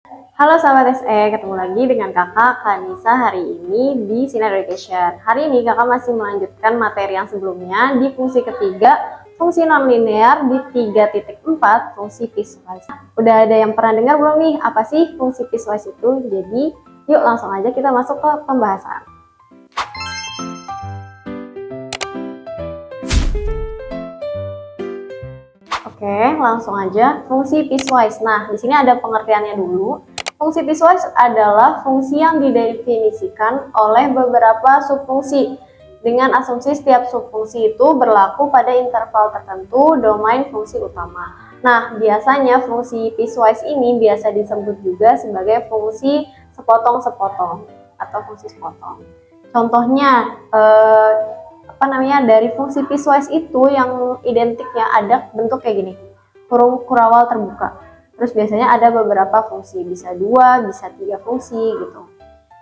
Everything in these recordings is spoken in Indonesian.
Halo sahabat SE, ketemu lagi dengan kakak Kanisa hari ini di Sinar Education. Hari ini kakak masih melanjutkan materi yang sebelumnya di fungsi ketiga, fungsi nonlinear di 3.4, fungsi piecewise. Udah ada yang pernah dengar belum nih, apa sih fungsi piecewise itu? Jadi, yuk langsung aja kita masuk ke pembahasan. Oke, langsung aja fungsi piecewise. Nah, di sini ada pengertiannya dulu. Fungsi piecewise adalah fungsi yang didefinisikan oleh beberapa subfungsi dengan asumsi setiap subfungsi itu berlaku pada interval tertentu domain fungsi utama. Nah, biasanya fungsi piecewise ini biasa disebut juga sebagai fungsi sepotong-sepotong atau fungsi sepotong. Contohnya, dari fungsi piecewise itu yang identiknya ada bentuk kayak gini, kurung kurawal terbuka. Terus biasanya ada beberapa fungsi, bisa 2, bisa 3 fungsi gitu.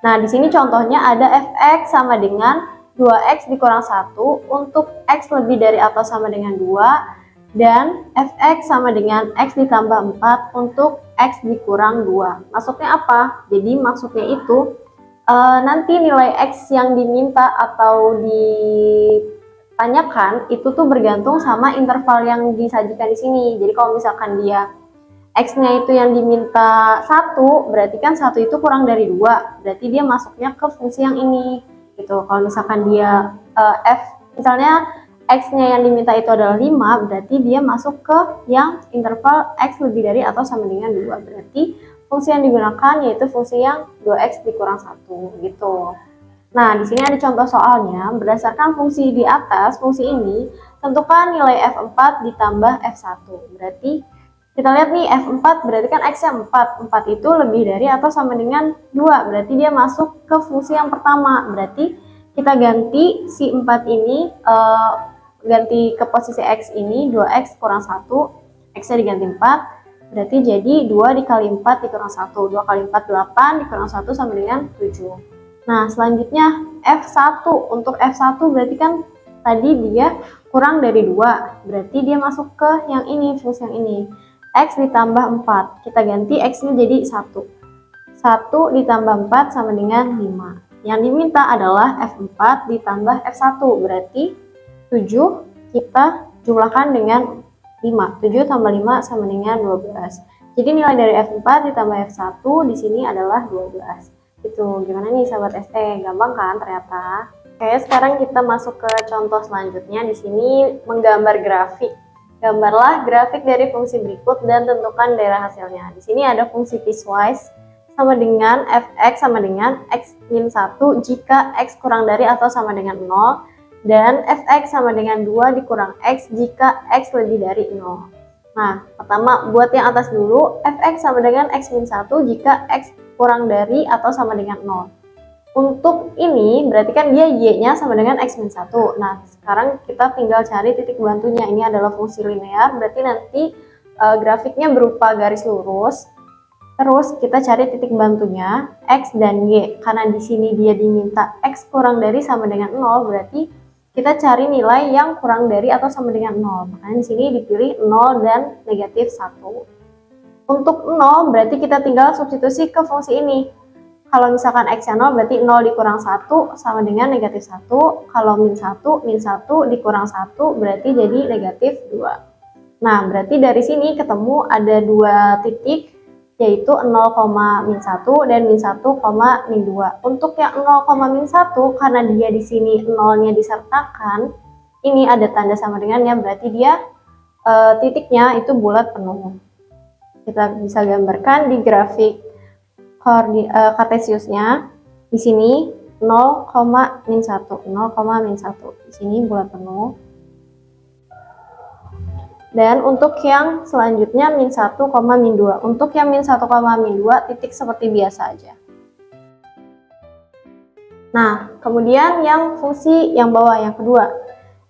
Nah, di sini contohnya ada fx sama dengan 2x dikurang 1 untuk x lebih dari atau sama dengan 2, dan fx sama dengan x ditambah 4 untuk x dikurang 2. Maksudnya apa? Jadi maksudnya itu nanti nilai x yang diminta atau ditanyakan itu tuh bergantung sama interval yang disajikan di sini. Jadi kalau misalkan dia x-nya itu yang diminta 1, berarti kan 1 itu kurang dari 2, berarti dia masuknya ke fungsi yang ini gitu. Kalau misalkan dia misalnya x-nya yang diminta itu adalah 5, berarti dia masuk ke yang interval x lebih dari atau sama dengan 2, berarti fungsi yang digunakan yaitu fungsi yang 2x dikurang 1 gitu. Nah, di sini ada contoh soalnya. Berdasarkan fungsi di atas, fungsi ini, tentukan nilai f4 ditambah f1. Berarti kita lihat nih, f4 berarti kan x-nya 4. 4 itu lebih dari atau sama dengan 2. Berarti dia masuk ke fungsi yang pertama. Berarti kita ganti si 4 ini, ganti ke posisi x ini, 2x kurang 1. X-nya diganti 4. Berarti jadi 2 dikali 4 dikurang 1. 2 kali 4, 8 dikurang 1 sama dengan 7. Nah, selanjutnya F1. Untuk F1 berarti kan tadi dia kurang dari 2. Berarti dia masuk ke yang ini, fungsi yang ini. X ditambah 4. Kita ganti X-nya jadi 1. 1 ditambah 4 sama dengan 5. Yang diminta adalah F4 ditambah F1. Berarti 7 kita jumlahkan dengan 5. 7 tambah 5 sama dengan 12. Jadi nilai dari F4 ditambah F1 di sini adalah 12. Itu gimana nih sahabat ST? Gampang kan ternyata? Oke, sekarang kita masuk ke contoh selanjutnya. Di sini menggambar grafik. Gambarlah grafik dari fungsi berikut dan tentukan daerah hasilnya. Di sini ada fungsi piecewise sama dengan fx sama dengan x min 1 jika x kurang dari atau sama dengan 0, dan fx sama dengan 2 dikurang x jika x lebih dari 0. Nah, pertama buat yang atas dulu, fx sama dengan x min 1 jika x kurang dari atau sama dengan 0. Untuk ini berarti kan dia y-nya sama dengan x min 1. Nah, sekarang kita tinggal cari titik bantunya. Ini adalah fungsi linear, berarti nanti grafiknya berupa garis lurus. Terus kita cari titik bantunya x dan y. Karena di sini dia diminta x kurang dari sama dengan 0, berarti kita cari nilai yang kurang dari atau sama dengan 0. Makanya di sini dipilih 0 dan negatif 1. Untuk 0 berarti kita tinggal substitusi ke fungsi ini. Kalau misalkan x-nya 0 berarti 0 dikurang 1 sama dengan negatif 1. Kalau min 1 dikurang 1 berarti jadi negatif 2. Nah, berarti dari sini ketemu ada 2 titik, yaitu 0, min 1 dan min 1, min 2. Untuk yang 0, min 1 karena dia di sini 0-nya disertakan, ini ada tanda sama dengannya, berarti dia titiknya itu bulat penuh. Kita bisa gambarkan di grafik kartesiusnya. Di sini 0, min 1, 0, min 1. Di sini bulat penuh. Dan untuk yang selanjutnya min 1, min 2. Untuk yang min 1, min 2 titik seperti biasa aja. Nah, kemudian yang fungsi yang bawah yang kedua.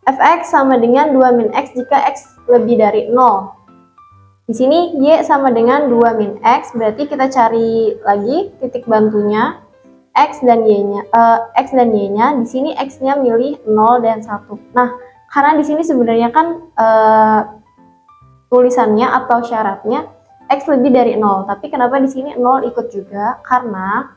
Fx sama dengan 2 min x jika x lebih dari 0. Di sini y sama dengan 2 min x, berarti kita cari lagi titik bantunya x dan y-nya. Di sini x-nya milih 0 dan 1. Nah, karena di sini sebenarnya kan tulisannya atau syaratnya X lebih dari 0. Tapi kenapa di sini 0 ikut juga? Karena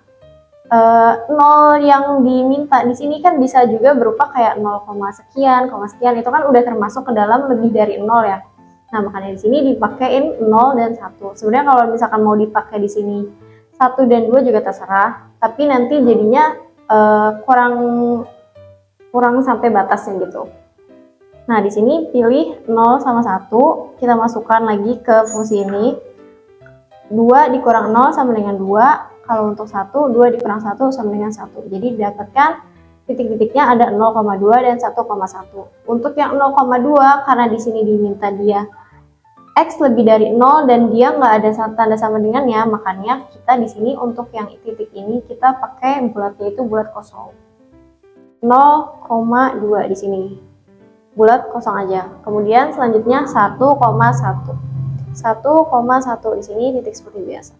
0 yang diminta di sini kan bisa juga berupa kayak 0, sekian, sekian, itu kan udah termasuk ke dalam lebih dari 0 ya. Nah, makanya di sini dipakein 0 dan 1. Sebenarnya kalau misalkan mau dipakai di sini 1 dan 2 juga terserah, tapi nanti jadinya kurang sampai batasnya gitu. Nah, di sini pilih 0 sama 1, kita masukkan lagi ke fungsi ini. 2 dikurang 0 sama dengan 2. Kalau untuk 1, 2 dikurang 1 sama dengan 1. Jadi didapatkan titik-titiknya ada 0,2 dan 1,1. Untuk yang 0,2, karena di sini diminta dia X lebih dari 0 dan dia nggak ada tanda sama dengannya, makanya kita di sini untuk yang titik ini kita pakai bulatnya itu bulat kosong. 0,2 di sini. Bulat kosong aja. Kemudian selanjutnya 1,1. 1,1 di sini titik seperti biasa.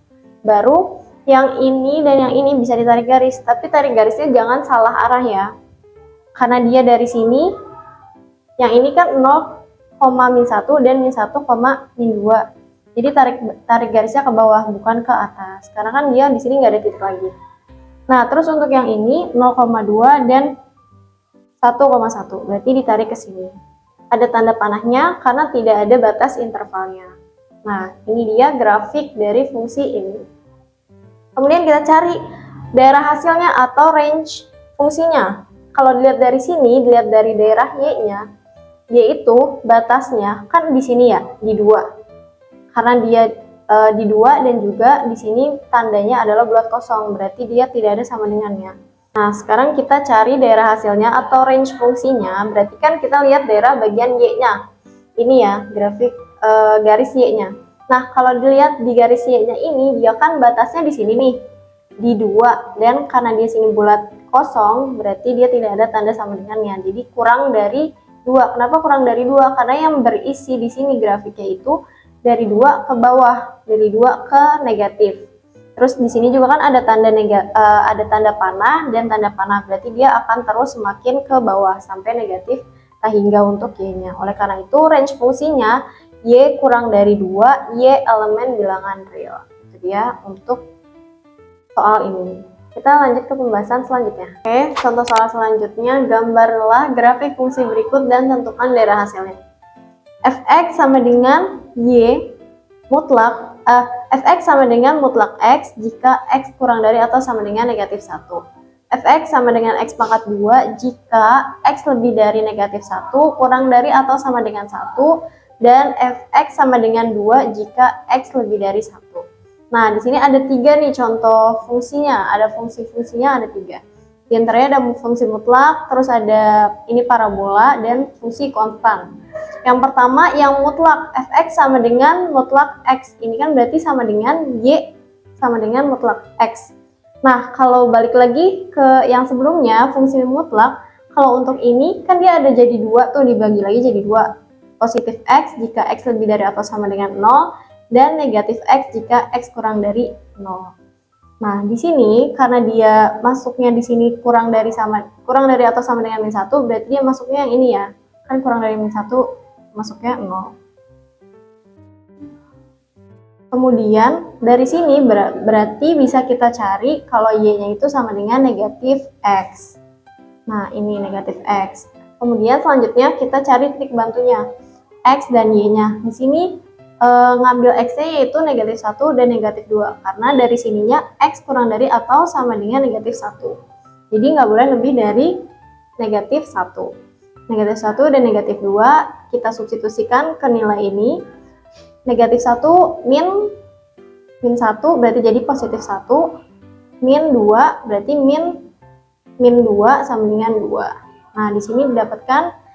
Baru yang ini dan yang ini bisa ditarik garis, tapi tarik garisnya jangan salah arah ya. Karena dia dari sini, yang ini kan 0,-1 dan -1,-2. Jadi tarik garisnya ke bawah, bukan ke atas. Karena kan dia di sini nggak ada titik lagi. Nah, terus untuk yang ini 0,2 dan 1,1, berarti ditarik ke sini. Ada tanda panahnya karena tidak ada batas intervalnya. Nah, ini dia grafik dari fungsi ini. Kemudian kita cari daerah hasilnya atau range fungsinya. Kalau dilihat dari sini, dilihat dari daerah Y-nya, yaitu batasnya kan di sini ya, di 2. Karena dia di 2 dan juga di sini tandanya adalah bulat kosong, berarti dia tidak ada sama dengannya. Nah, sekarang kita cari daerah hasilnya atau range fungsinya, berarti kan kita lihat daerah bagian Y-nya. Ini ya, grafik garis Y-nya. Nah, kalau dilihat di garis Y-nya ini, dia kan batasnya di sini nih, di 2. Dan karena dia sini bulat kosong, berarti dia tidak ada tanda sama dengannya. Jadi kurang dari 2. Kenapa kurang dari 2? Karena yang berisi di sini grafiknya itu dari 2 ke bawah, dari 2 ke negatif. Terus di sini juga kan ada tanda panah dan tanda panah, berarti dia akan terus semakin ke bawah sampai negatif hingga untuk Y-nya. Oleh karena itu range fungsinya Y kurang dari 2, Y elemen bilangan real. Itu dia untuk soal ini. Kita lanjut ke pembahasan selanjutnya. Oke, contoh soal selanjutnya, gambarlah grafik fungsi berikut dan tentukan daerah hasilnya. Fx sama dengan Y mutlak Fx sama dengan mutlak X jika X kurang dari atau sama dengan negatif 1. Fx sama dengan X pangkat 2 jika X lebih dari negatif 1, kurang dari atau sama dengan 1, dan Fx sama dengan 2 jika X lebih dari 1. Nah, di sini ada 3 nih contoh fungsinya, ada fungsi-fungsinya ada 3. Di antaranya ada fungsi mutlak, terus ada ini parabola, dan fungsi konstan. Yang pertama yang mutlak, Fx sama dengan mutlak X. Ini kan berarti sama dengan Y sama dengan mutlak X. Nah, kalau balik lagi ke yang sebelumnya, fungsi mutlak, kalau untuk ini kan dia ada jadi 2 tuh, dibagi lagi jadi 2. Positif X jika X lebih dari atau sama dengan 0, dan negatif X jika X kurang dari 0. Nah, di sini karena dia masuknya di sini kurang dari atau sama dengan -1, berarti dia masuknya yang ini ya. Kan kurang dari -1 masuknya 0. Kemudian dari sini berarti bisa kita cari kalau Y-nya itu sama dengan negatif X. Nah, ini negatif X. Kemudian selanjutnya kita cari titik bantunya, X dan Y-nya. Di sini ngambil X-nya yaitu negatif 1 dan negatif 2. Karena dari sininya X kurang dari atau sama dengan negatif 1. Jadi nggak boleh lebih dari negatif 1. Negatif 1 dan negatif 2 kita substitusikan ke nilai ini. Negatif 1 min 1 berarti jadi positif 1, min 2 berarti min 2 sama dengan 2. Nah, di sini mendapatkan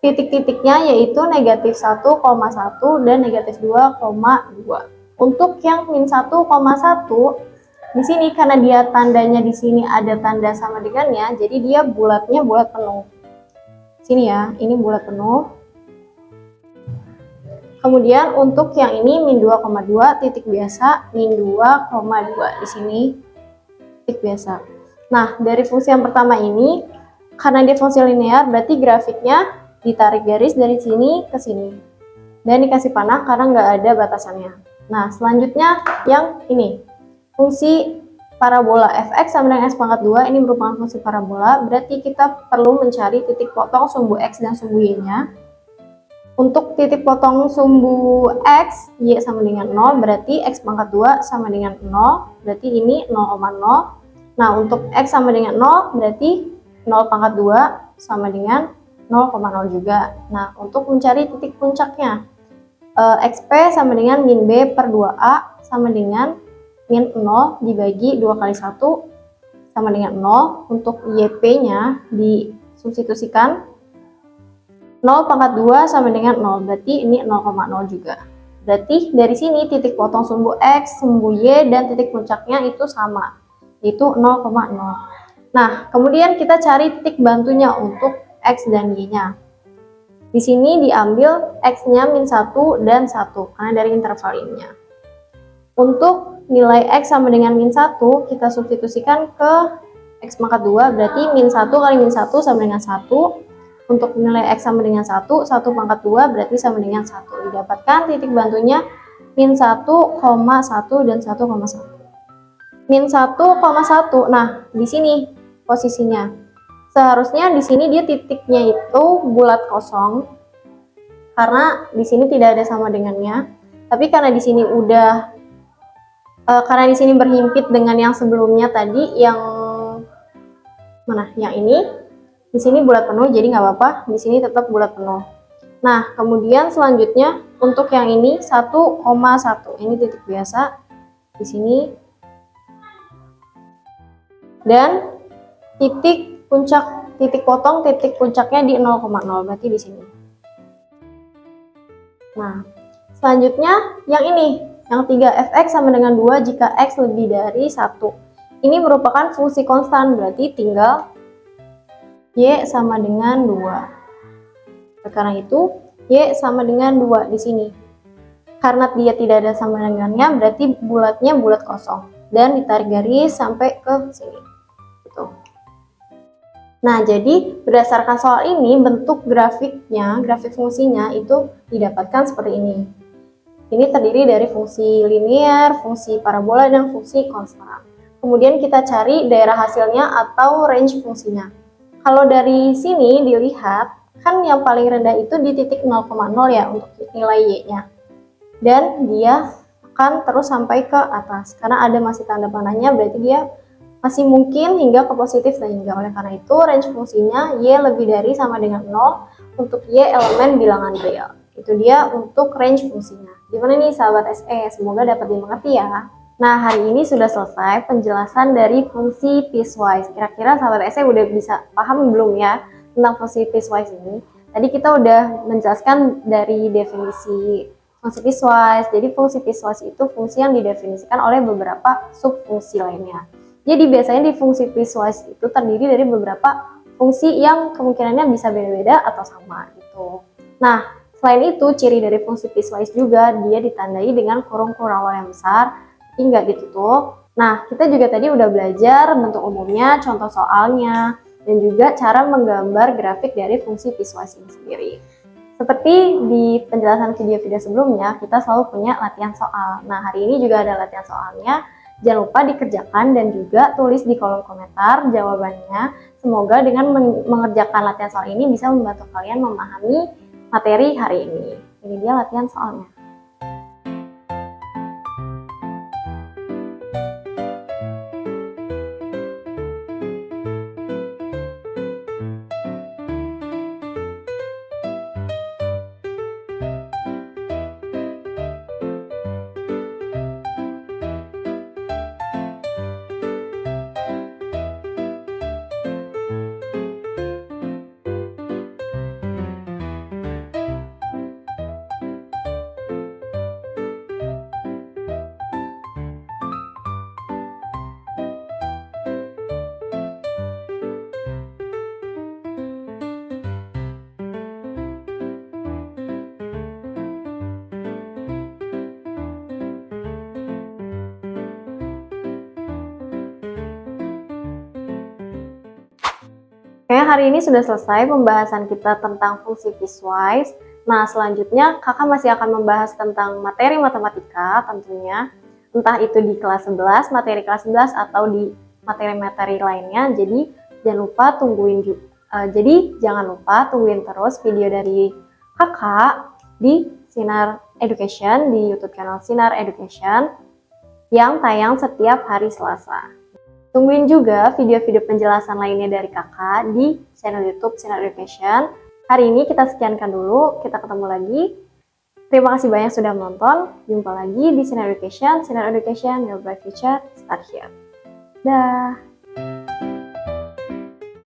titik-titiknya yaitu negatif 1,1 dan negatif 2,2. Untuk yang min 1,1 di sini karena dia tandanya di sini ada tanda sama dengannya, jadi dia bulatnya bulat penuh. Sini ya, ini bulat penuh. Kemudian untuk yang ini min 2,2 titik biasa, min 2,2 di sini titik biasa. Nah, dari fungsi yang pertama ini karena dia fungsi linear berarti grafiknya ditarik garis dari sini ke sini dan dikasih panah karena nggak ada batasannya. Nah, selanjutnya yang ini, fungsi parabola fx sama dengan x pangkat 2, ini merupakan fungsi parabola, berarti kita perlu mencari titik potong sumbu x dan sumbu y-nya. Untuk titik potong sumbu x, y sama dengan 0, berarti x pangkat 2 sama dengan 0, berarti ini 0,0. Nah, untuk x sama dengan 0, berarti 0 pangkat 2 sama dengan 0,0 juga. Nah, untuk mencari titik puncaknya, xp sama dengan min b per 2a sama dengan min 0 dibagi 2 kali 1 sama dengan 0. Untuk yp-nya disubstitusikan, 0 pangkat 2 sama dengan 0, berarti ini 0,0 juga. Berarti dari sini titik potong sumbu x, sumbu y, dan titik puncaknya itu sama, yaitu 0,0. Nah, kemudian kita cari titik bantunya untuk x dan y-nya. Di sini diambil x-nya min 1 dan 1, karena dari interval ini. Untuk nilai x sama dengan min 1, kita substitusikan ke x pangkat 2, berarti min 1 kali min 1 sama dengan 1. Untuk nilai x sama dengan 1, 1 pangkat 2 berarti sama dengan 1. Didapatkan titik bantunya min 1,1 dan 1,1. Min 1,1, nah di sini posisinya. Seharusnya di sini dia titiknya itu bulat kosong, karena di sini tidak ada sama dengannya. Tapi karena di sini karena di sini berhimpit dengan yang sebelumnya tadi, yang mana? Yang ini. Di sini bulat penuh, jadi nggak apa-apa. Di sini tetap bulat penuh. Nah, kemudian selanjutnya untuk yang ini 1,1. Ini titik biasa di sini. Dan titik potong titik puncaknya di 0,0, berarti di sini. Nah, selanjutnya yang ini, yang 3 fx sama dengan 2 jika x lebih dari 1. Ini merupakan fungsi konstan, berarti tinggal y sama dengan 2. Karena itu y sama dengan 2 di sini. Karena dia tidak ada sama dengannya, berarti bulatnya bulat kosong dan ditarik garis sampai ke sini. Gitu. Nah, jadi berdasarkan soal ini, bentuk grafik fungsinya itu didapatkan seperti ini. Ini terdiri dari fungsi linear, fungsi parabola, dan fungsi konstan. Kemudian kita cari daerah hasilnya atau range fungsinya. Kalau dari sini dilihat, kan yang paling rendah itu di titik 0,0 ya untuk nilai y-nya. Dan dia akan terus sampai ke atas. Karena ada masih tanda panahnya, berarti dia masih mungkin hingga ke positif sehingga. Oleh karena itu, range fungsinya y lebih dari sama dengan 0 untuk y elemen bilangan real. Itu dia untuk range fungsinya. Gimana nih sahabat SE? Semoga dapat dimengerti ya. Nah, hari ini sudah selesai penjelasan dari fungsi piecewise. Kira-kira sahabat SE udah bisa paham belum ya tentang fungsi piecewise ini? Tadi kita udah menjelaskan dari definisi fungsi piecewise. Jadi fungsi piecewise itu fungsi yang didefinisikan oleh beberapa subfungsi lainnya. Jadi biasanya di fungsi piecewise itu terdiri dari beberapa fungsi yang kemungkinannya bisa beda-beda atau sama gitu. Nah, selain itu ciri dari fungsi piecewise juga dia ditandai dengan kurung kurawal yang besar, nggak ditutup. Nah, kita juga tadi udah belajar bentuk umumnya, contoh soalnya, dan juga cara menggambar grafik dari fungsi piecewise ini sendiri. Seperti di penjelasan video-video sebelumnya, kita selalu punya latihan soal. Nah, hari ini juga ada latihan soalnya. Jangan lupa dikerjakan dan juga tulis di kolom komentar jawabannya. Semoga dengan mengerjakan latihan soal ini bisa membantu kalian memahami materi hari ini. Ini dia latihan soalnya. Kayaknya hari ini sudah selesai pembahasan kita tentang fungsi piecewise. Nah, selanjutnya kakak masih akan membahas tentang materi matematika tentunya, entah itu di kelas 11, materi kelas 11 atau di materi-materi lainnya. Jadi jangan lupa tungguin terus video dari kakak di Sinar Education, di YouTube channel Sinar Education yang tayang setiap hari Selasa. Tungguin juga video-video penjelasan lainnya dari kakak di channel YouTube Sinar Education. Hari ini kita sekiankan dulu, kita ketemu lagi. Terima kasih banyak sudah menonton. Jumpa lagi di Sinar Education, your bright future start here. Dah.